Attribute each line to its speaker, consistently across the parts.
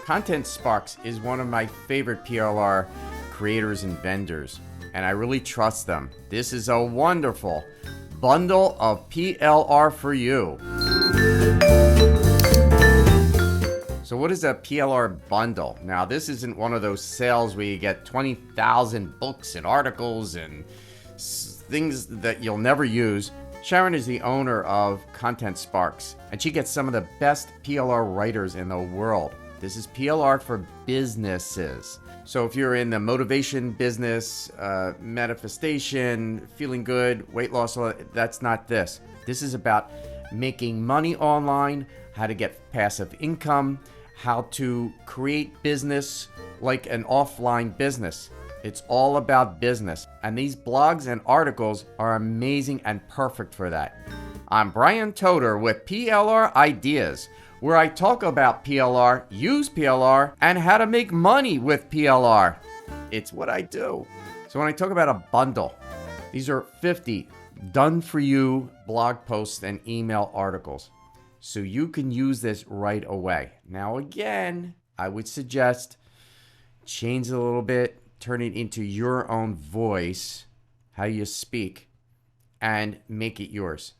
Speaker 1: Content Sparks is one of my favorite PLR creators and vendors, and I really trust them. This is a wonderful bundle of PLR for you. So what is a PLR bundle? Now, this isn't one of those sales where you get 20,000 books and articles and things that you'll never use. Sharon is the owner of Content Sparks, and she gets some of the best PLR writers in the world. This is PLR for businesses. So if you're in the motivation business, manifestation, feeling good, weight loss, that's not this. This is about making money online, how to get passive income, how to create business like an offline business. It's all about business. And these blogs and articles are amazing and perfect for that. I'm Brian Toder with PLR Ideas, where I talk about PLR, use PLR, and how to make money with PLR. It's what I do. So when I talk about a bundle, these are 50 done-for-you blog posts and email articles. So you can use this right away. Now again, I would suggest change it a little bit, turn it into your own voice, how you speak, and make it yours.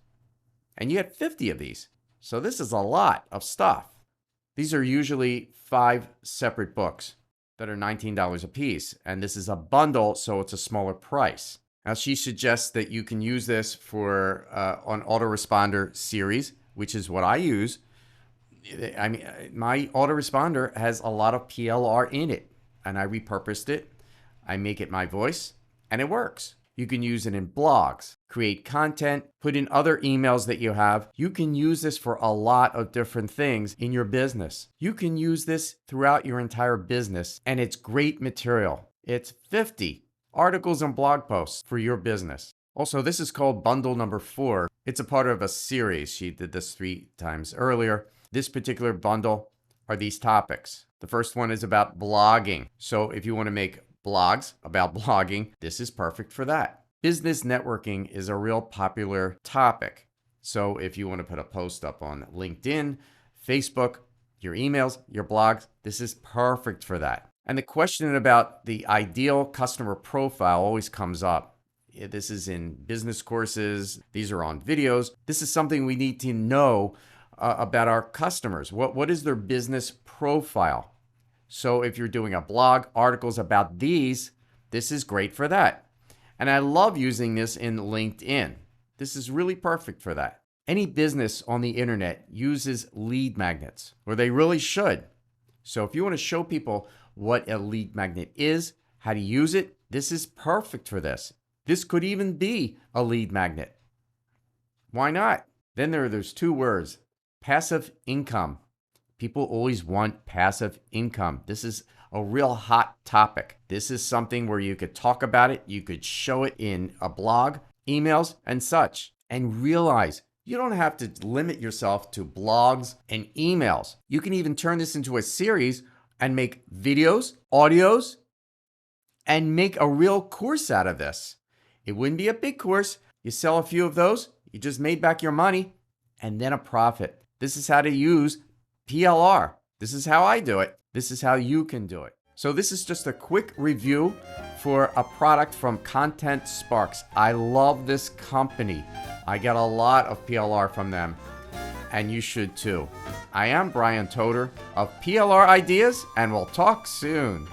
Speaker 1: And you get 50 of these. So this is a lot of stuff. These are usually 5 separate books that are $19 a piece. And this is a bundle, so it's a smaller price. Now she suggests that you can use this for an autoresponder series, which is what I use. I mean, my autoresponder has a lot of PLR in it, and I repurposed it. I make it my voice, and it works. You can use it in blogs, create content, put in other emails that you have. You can use this for a lot of different things in your business. You can use this throughout your entire business, and it's great material. It's 50 articles and blog posts for your business. Also, this is called bundle number 4. It's a part of a series. She did this 3 times earlier. This particular bundle are these topics. The first one is about blogging. So if you want to make blogs about blogging, this is perfect for that. Business networking is a real popular topic. So if you want to put a post up on LinkedIn, Facebook, your emails, your blogs, this is perfect for that. And the question about the ideal customer profile always comes up. This is in business courses. These are on videos. This is something we need to know about our customers. What is their business profile? So if you're doing a blog, articles about these, this is great for that. And I love using this in LinkedIn. This is really perfect for that. Any business on the internet uses lead magnets, or they really should. So if you want to show people what a lead magnet is, how to use it, this is perfect for this. This could even be a lead magnet. Why not? Then there's 2 words, passive income. People always want passive income. This is a real hot topic. This is something where you could talk about it. You could show it in a blog, emails, and such. And realize you don't have to limit yourself to blogs and emails. You can even turn this into a series and make videos, audios, and make a real course out of this. It wouldn't be a big course. You sell a few of those, you just made back your money, and then a profit. This is how to use PLR. This is how I do it. This is how you can do it. So this is just a quick review for a product from Content Sparks. I love this company. I get a lot of PLR from them, and you should too. I am Brian Toder of PLR Ideas, and we'll talk soon.